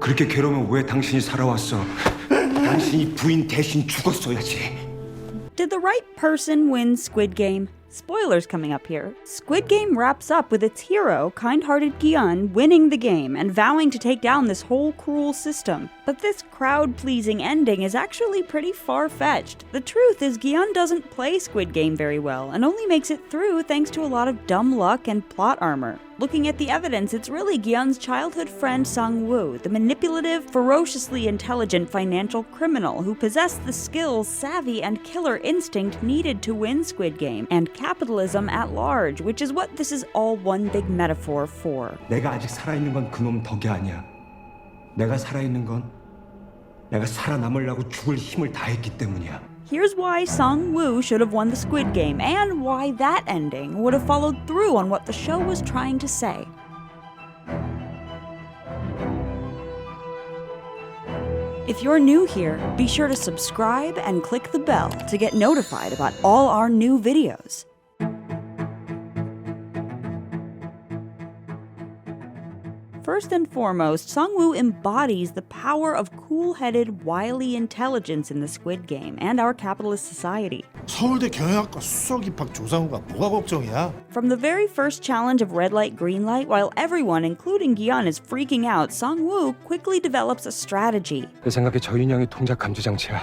그렇게 괴로우면 왜 당신이 살아왔어? 당신이 부인 대신 죽었어야지. Did the right person win Squid Game? Spoilers coming up here. Squid Game wraps up with its hero, kind-hearted Gi-yeon, winning the game and vowing to take down this whole cruel system. But this crowd-pleasing ending is actually pretty far-fetched. The truth is Gi-yeon doesn't play Squid Game very well and only makes it through thanks to a lot of dumb luck and plot armor. Looking at the evidence, it's really Gi-yeon's childhood friend Sang-woo, the manipulative, ferociously intelligent financial criminal who possessed the skills, savvy, and killer instinct needed to win Squid Game, and capitalism at large, which is what this is all one big metaphor for. 내가 아직 살아있는 건 그놈 덕이 아니야. 내가 살아있는 건 내가 살아남으려고 죽을 힘을 다했기 때문이야. Here's why Sang-woo should have won the Squid Game, and why that ending would have followed through on what the show was trying to say. If you're new here, be sure to subscribe and click the bell to get notified about all our new videos. First and foremost, Sang-woo embodies the power of cool-headed, wily intelligence in the Squid Game and our capitalist society. 서울대 경영학과 수석 입학 조상우가 뭐가 걱정이야? From the very first challenge of red light, green light, while everyone, including Gi-yeon, is freaking out, Sang-woo quickly develops a strategy. 내 생각에 저 인형이 동작 감지 장치야.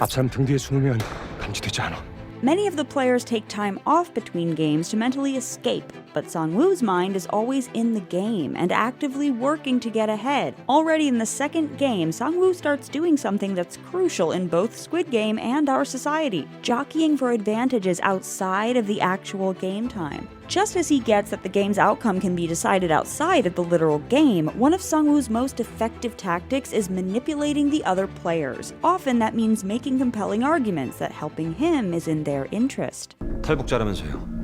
앞 사람 등 뒤에 숨으면 감지되지 않아. Many of the players take time off between games to mentally escape, but Sang-woo's mind is always in the game and actively working to get ahead. Already in the second game, Sang-woo starts doing something that's crucial in both Squid Game and our society, jockeying for advantages outside of the actual game time. Just as he gets that the game's outcome can be decided outside of the literal game, one of Sang-woo's most effective tactics is manipulating the other players. Often that means making compelling arguments that helping him is in their interest. 탈북자라면서요.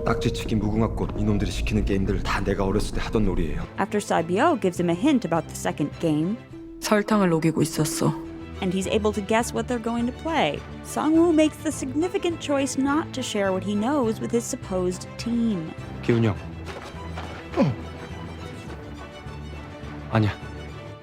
딱지치기 무궁화꽃 이놈들이 시키는 게임들 다 내가 어렸을 때 하던 놀이예요. After Saibyo gives him a hint about the second game, 설탕을 녹이고 있었어. and he's able to guess what they're going to play, Sang-woo makes the significant choice not to share what he knows with his supposed team. 기훈이 형. 아니야.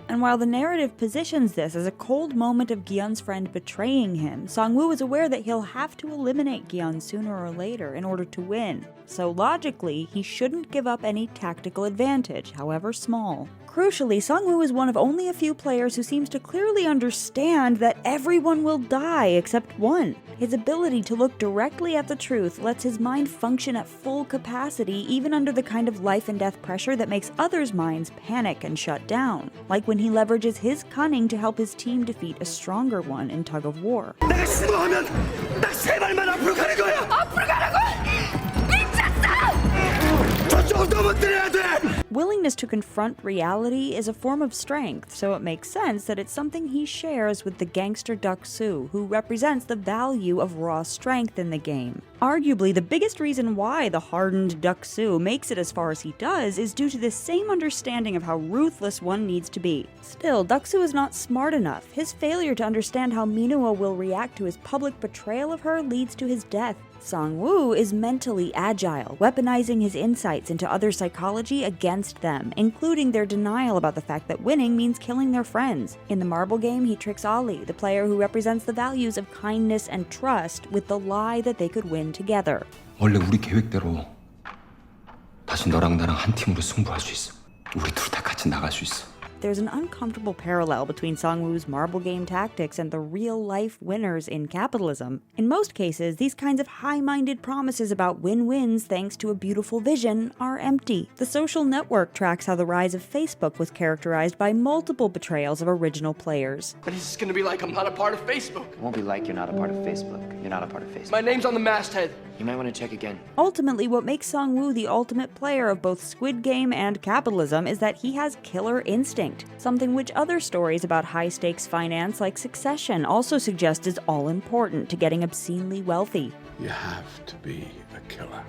And while the narrative positions this as a cold moment of Gi-yeon's friend betraying him, Sang-woo is aware that he'll have to eliminate Gi-yeon sooner or later in order to win. So logically, he shouldn't give up any tactical advantage, however small. Crucially, Sang-woo is one of only a few players who seems to clearly understand that everyone will die except one. His ability to look directly at the truth lets his mind function at full capacity even under the kind of life and death pressure that makes others' minds panic and shut down, like when he leverages his cunning to help his team defeat a stronger one in tug of war. 내가 신고하면 딱 세 발만 앞으로 가는 거야. 앞으로 가라고. 미쳤어. 저쪽을 넘어뜨려야 돼. Willingness to confront reality is a form of strength, so it makes sense that it's something he shares with the gangster Duck-soo, who represents the value of raw strength in the game. Arguably, the biggest reason why the hardened Duck-soo makes it as far as he does is due to this same understanding of how ruthless one needs to be. Still, Duck-soo is not smart enough. His failure to understand how Minwoo will react to his public betrayal of her leads to his death. Sang-woo is mentally agile, weaponizing his insights into other psychology against them, including their denial about the fact that winning means killing their friends. In the marble game, he tricks Ali, the player who represents the values of kindness and trust, with the lie that they could win together. 원래 우리 계획대로 다시 너랑 나랑 한 팀으로 승부할 수 있어. 우리 둘 다 같이 나갈 수 있어. There's an uncomfortable parallel between Sang-woo's marble game tactics and the real-life winners in capitalism. In most cases, these kinds of high-minded promises about win-wins thanks to a beautiful vision are empty. The Social Network tracks how the rise of Facebook was characterized by multiple betrayals of original players. But it's gonna be like I'm not a part of Facebook. It won't be like you're not a part of Facebook. You're not a part of Facebook. My name's on the masthead. You might want to check again. Ultimately, what makes Sang-woo the ultimate player of both Squid Game and capitalism is that he has killer instinct, something which other stories about high-stakes finance like Succession also suggest is all-important to getting obscenely wealthy. You have to be a killer.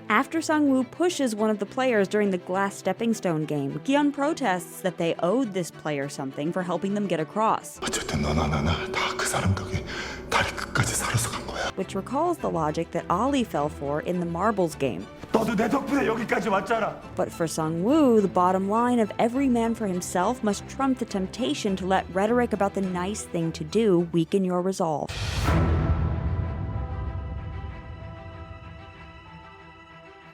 After Sang-woo pushes one of the players during the glass stepping stone game, Gi-yeon protests that they owed this player something for helping them get across, 어쨌든 너나 나나 다 그 사람 덕에 다리 끝까지 살아서 간 거야. which recalls the logic that Ali fell for in the marbles game. 너도 내 덕분에 여기까지 왔잖아. But for Sung-woo, the bottom line of every man for himself must trump the temptation to let rhetoric about the nice thing to do weaken your resolve.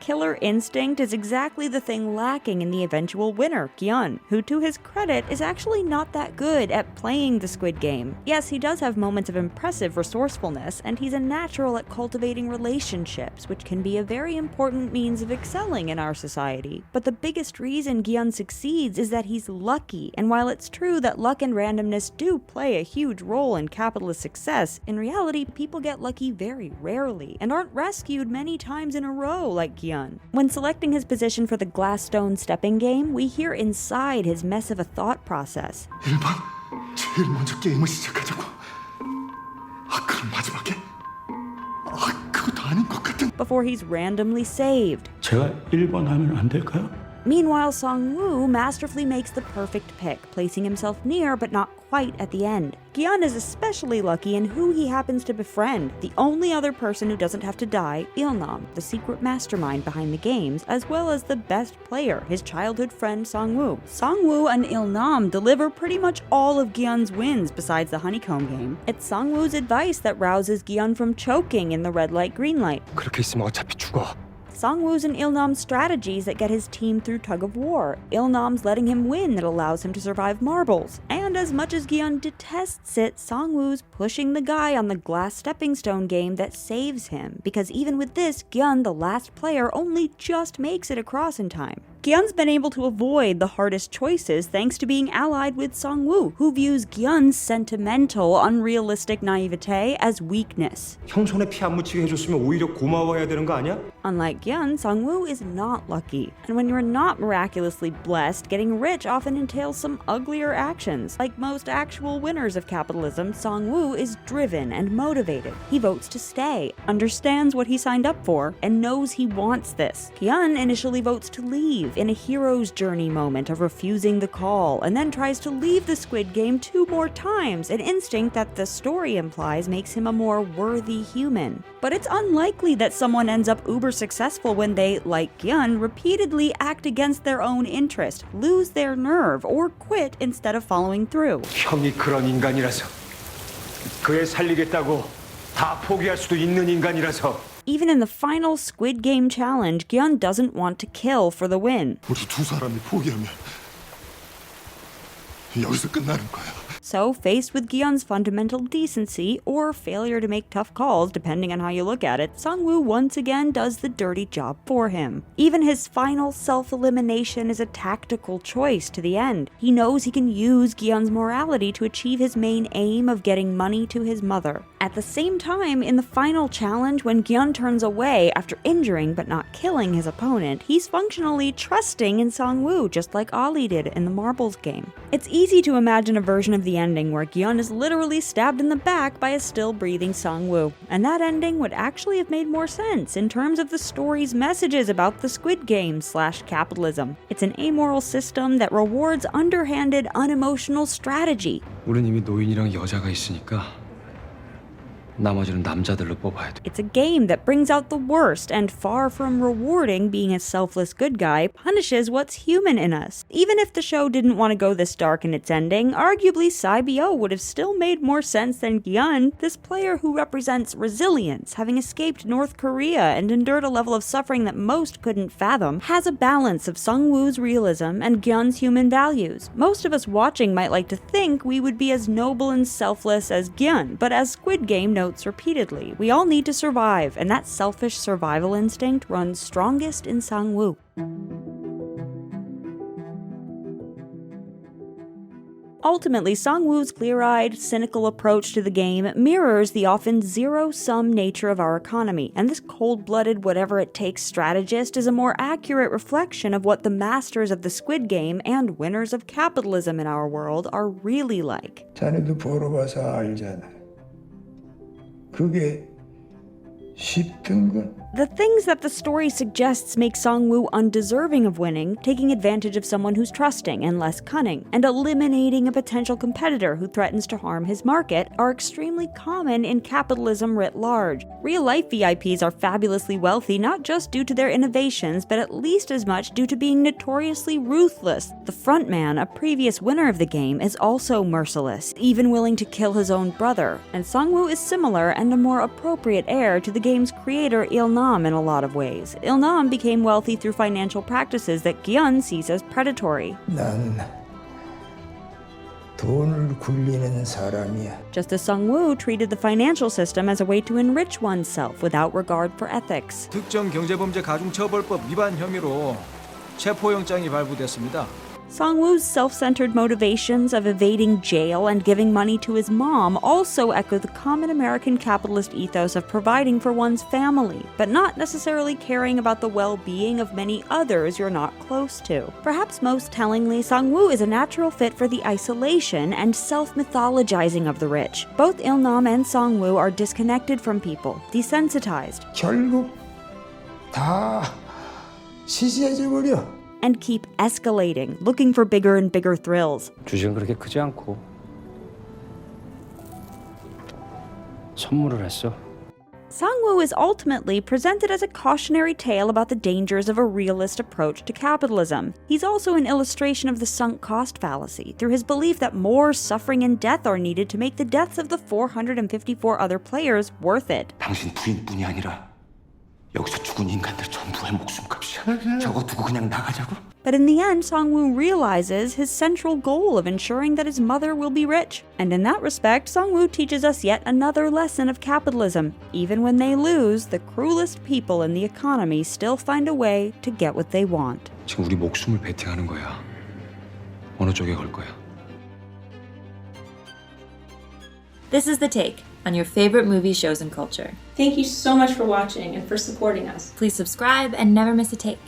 Killer instinct is exactly the thing lacking in the eventual winner, Gyun, who to his credit is actually not that good at playing the Squid Game. Yes, he does have moments of impressive resourcefulness, and he's a natural at cultivating relationships, which can be a very important means of excelling in our society. But the biggest reason Gyun succeeds is that he's lucky, and while it's true that luck and randomness do play a huge role in capitalist success, in reality, people get lucky very rarely, and aren't rescued many times in a row like Gyun. When selecting his position for the Glassstone stepping game, we hear inside his mess of a thought process. 1번 제일 먼저 게임을 시작하자고. 그럼 마지막에? 그것도 아닌 것 같은. Before he's randomly saved. 제가 1번 하면 안 될까요? Meanwhile, Sung-woo masterfully makes the perfect pick, placing himself near but not quite at the end. Gyun is especially lucky in who he happens to befriend. The only other person who doesn't have to die, Il-nam, the secret mastermind behind the games, as well as the best player, his childhood friend Sung-woo. Sung-woo and Il-nam deliver pretty much all of Gyun's wins besides the honeycomb game. It's Sung-woo's advice that rouses Gyun from choking in the red light green light. 그렇게 있으면 어차피 죽어. Sung-woo's and Il-nam's strategies that get his team through tug of war. Il-nam's letting him win that allows him to survive marbles. And as much as Gyun detests it, Sung-woo's pushing the guy on the glass stepping stone game that saves him. Because even with this, Gyun, the last player, only just makes it across in time. Gyun's been able to avoid the hardest choices thanks to being allied with Sung-woo, who views Gyun's sentimental, unrealistic naivete as weakness. 형 손에 피 안 묻히게 해줬으면 오히려 고마워해야 되는 거 아니야? Unlike Gyun, Sung-woo is not lucky. And when you're not miraculously blessed, getting rich often entails some uglier actions. Like most actual winners of capitalism, Sung-woo is driven and motivated. He votes to stay, understands what he signed up for, and knows he wants this. Gyun initially votes to leave in a hero's journey moment of refusing the call, and then tries to leave the Squid Game 2 more times, an instinct that the story implies makes him a more worthy human. But it's unlikely that someone ends up uber successful when they, like Gyun, repeatedly act against their own interest, lose their nerve, or quit instead of following through. 형이 그런 인간이라서 그 애 살리겠다고 다 포기할 수도 있는 인간이라서. Even in the final Squid Game challenge, Gyun doesn't want to kill for the win. 우리 두 사람이 포기하면 여기서 끝나는 거야. So, faced with Gyun's fundamental decency, or failure to make tough calls depending on how you look at it, Sung-woo once again does the dirty job for him. Even his final self-elimination is a tactical choice to the end. He knows he can use Gyun's morality to achieve his main aim of getting money to his mother. At the same time, in the final challenge, when Gyun turns away after injuring but not killing his opponent, he's functionally trusting in Sung-woo, just like Ali did in the marbles game. It's easy to imagine a version of the ending where Gyun is literally stabbed in the back by a still-breathing Sung-woo, and that ending would actually have made more sense in terms of the story's messages about the Squid Game / capitalism. It's an amoral system that rewards underhanded, unemotional strategy. 우린 이미 노인이랑 여자가 있으니까 나머지는 남자들로 뽑아야 돼. It's a game that brings out the worst and, far from rewarding being a selfless good guy, punishes what's human in us. Even if the show didn't want to go this dark in its ending, arguably Sae-bio would have still made more sense than Gyun, this player who represents resilience, having escaped North Korea and endured a level of suffering that most couldn't fathom, has a balance of Sung-woo's realism and Gyun's human values. Most of us watching might like to think we would be as noble and selfless as Gyun, but as Squid Game notes repeatedly, we all need to survive, and that selfish survival instinct runs strongest in Sung-woo. Ultimately, Sung-woo's clear-eyed, cynical approach to the game mirrors the often zero-sum nature of our economy, and this cold-blooded, whatever-it-takes strategist is a more accurate reflection of what the masters of the Squid Game and winners of capitalism in our world are really like. 자네도 보러 봐서 알잖아. 그게 쉽던 건 The things that the story suggests make Song-woo undeserving of winning, taking advantage of someone who's trusting and less cunning, and eliminating a potential competitor who threatens to harm his market, are extremely common in capitalism writ large. Real-life VIPs are fabulously wealthy not just due to their innovations, but at least as much due to being notoriously ruthless. The frontman, a previous winner of the game, is also merciless, even willing to kill his own brother, and Song-woo is similar and a more appropriate heir to the game's creator Il-nam in a lot of ways. Il-nam became wealthy through financial practices that Gyun sees as predatory. 난 돈을 굴리는 사람이야. Just as Song-woo treated the financial system as a way to enrich oneself without regard for ethics. 특정 경제범죄 가중처벌법 위반 혐의로 체포영장이 발부됐습니다. Song-woo's self-centered motivations of evading jail and giving money to his mom also echo the common American capitalist ethos of providing for one's family, but not necessarily caring about the well-being of many others you're not close to. Perhaps most tellingly, Song-woo is a natural fit for the isolation and self-mythologizing of the rich. Both Il-nam and Song-woo are disconnected from people, desensitized, 결국 다 시시해져 버려. and keep escalating, looking for bigger and bigger thrills. 주식은 그렇게 크지 않고 선물을 했어. Song-woo is ultimately presented as a cautionary tale about the dangers of a realist approach to capitalism. He's also an illustration of the sunk cost fallacy, through his belief that more suffering and death are needed to make the deaths of the 454 other players worth it. 당신 부인뿐이 아니라 여기서 죽은 인간들 전부의 목숨값이야. 저거 두고 그냥 나가자고? But in the end, Song-woo realizes his central goal of ensuring that his mother will be rich. And in that respect, Song-woo teaches us yet another lesson of capitalism. Even when they lose, the cruelest people in the economy still find a way to get what they want. 지금 우리 목숨을 베팅하는 거야. 어느 쪽에 걸 거야? This is The Take on your favorite movies, shows, and culture. Thank you so much for watching and for supporting us. Please subscribe and never miss a take.